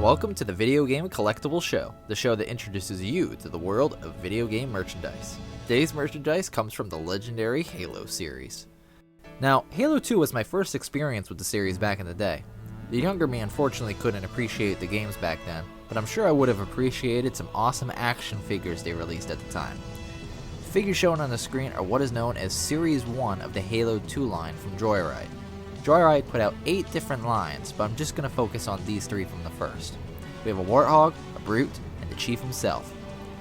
welcome to the Video Game Collectible Show, the show that introduces you to the world of video game merchandise. Today's merchandise comes from the legendary Halo series. Now, Halo 2 was my first experience with the series back in the day. The younger me unfortunately couldn't appreciate the games back then, but I'm sure I would have appreciated some awesome action figures they released at the time. The figures shown on the screen are what is known as Series 1 of the Halo 2 line from Joyride. Joyride put out 8 different lines, but I'm just going to focus on these 3 from the first. We have a Warthog, a Brute, and the Chief himself.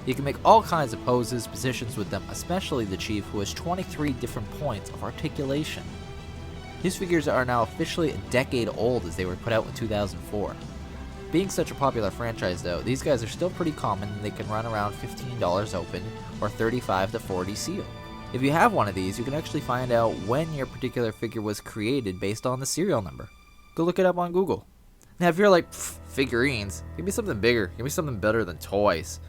You can make all kinds of poses, positions with them, especially the Chief, who has 23 different points of articulation. These figures are now officially a decade old as they were put out in 2004. Being such a popular franchise though, these guys are still pretty common and they can run around $15 open or $35 to $40 sealed. If you have one of these, you can actually find out when your particular figure was created based on the serial number. Go look it up on Google. Now if you're like, figurines, give me something bigger, give me something better than toys.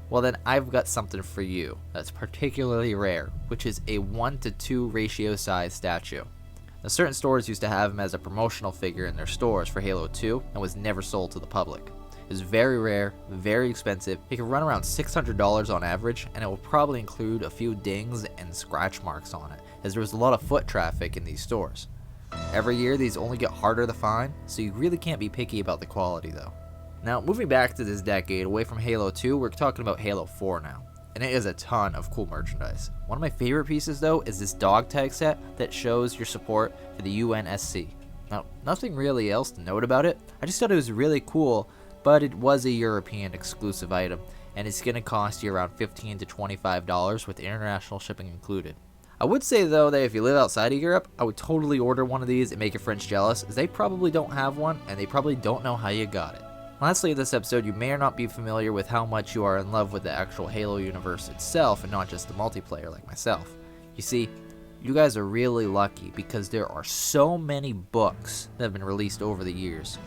Well then I've got something for you that's particularly rare, which is a 1:2 ratio size statue. Now certain stores used to have him as a promotional figure in their stores for Halo 2 and was never sold to the public. Is very rare, very expensive. It can run around $600 on average, and it will probably include a few dings and scratch marks on it, as there was a lot of foot traffic in these stores. Every year these only get harder to find, so you really can't be picky about the quality though. Now moving back to this decade, away from Halo 2, we're talking about Halo 4 now, and it is a ton of cool merchandise. One of my favorite pieces though is this dog tag set that shows your support for the UNSC. Now nothing really else to note about it, I just thought it was really cool. But it was a European exclusive item, and it's going to cost you around $15 to $25 with international shipping included. I would say though that if you live outside of Europe, I would totally order one of these and make your friends jealous, as they probably don't have one and they probably don't know how you got it. Lastly, in this episode, you may or not be familiar with how much you are in love with the actual Halo universe itself and not just the multiplayer like myself. You see, you guys are really lucky because there are so many books that have been released over the years.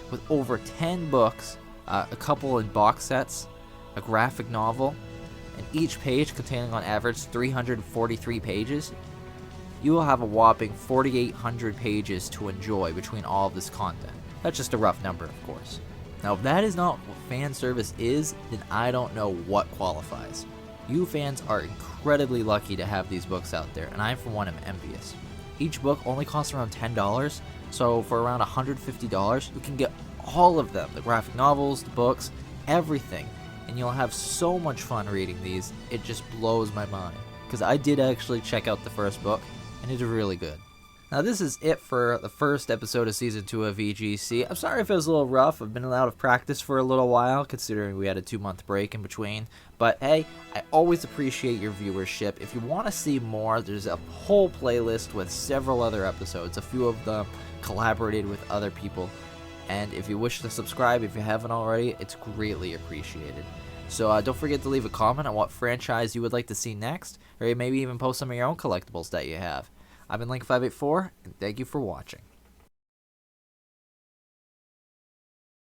With over 10 books, a couple in box sets, a graphic novel, and each page containing on average 343 pages, you will have a whopping 4,800 pages to enjoy between all of this content. That's just a rough number, of course. Now, if that is not what fan service is, then I don't know what qualifies. You fans are incredibly lucky to have these books out there, and I, for one, am envious. Each book only costs around $10, so for around $150, you can get all of them, the graphic novels, the books, everything, and you'll have so much fun reading these. It just blows my mind, because I did actually check out the first book, and it's really good. Now this is it for the first episode of Season 2 of VGC. I'm sorry if it was a little rough. I've been out of practice for a little while, considering we had a 2-month break in between. But hey, I always appreciate your viewership. If you want to see more, there's a whole playlist with several other episodes. A few of them collaborated with other people. And if you wish to subscribe, if you haven't already, it's greatly appreciated. So don't forget to leave a comment on what franchise you would like to see next, or maybe even post some of your own collectibles that you have. I've been Link584, and thank you for watching.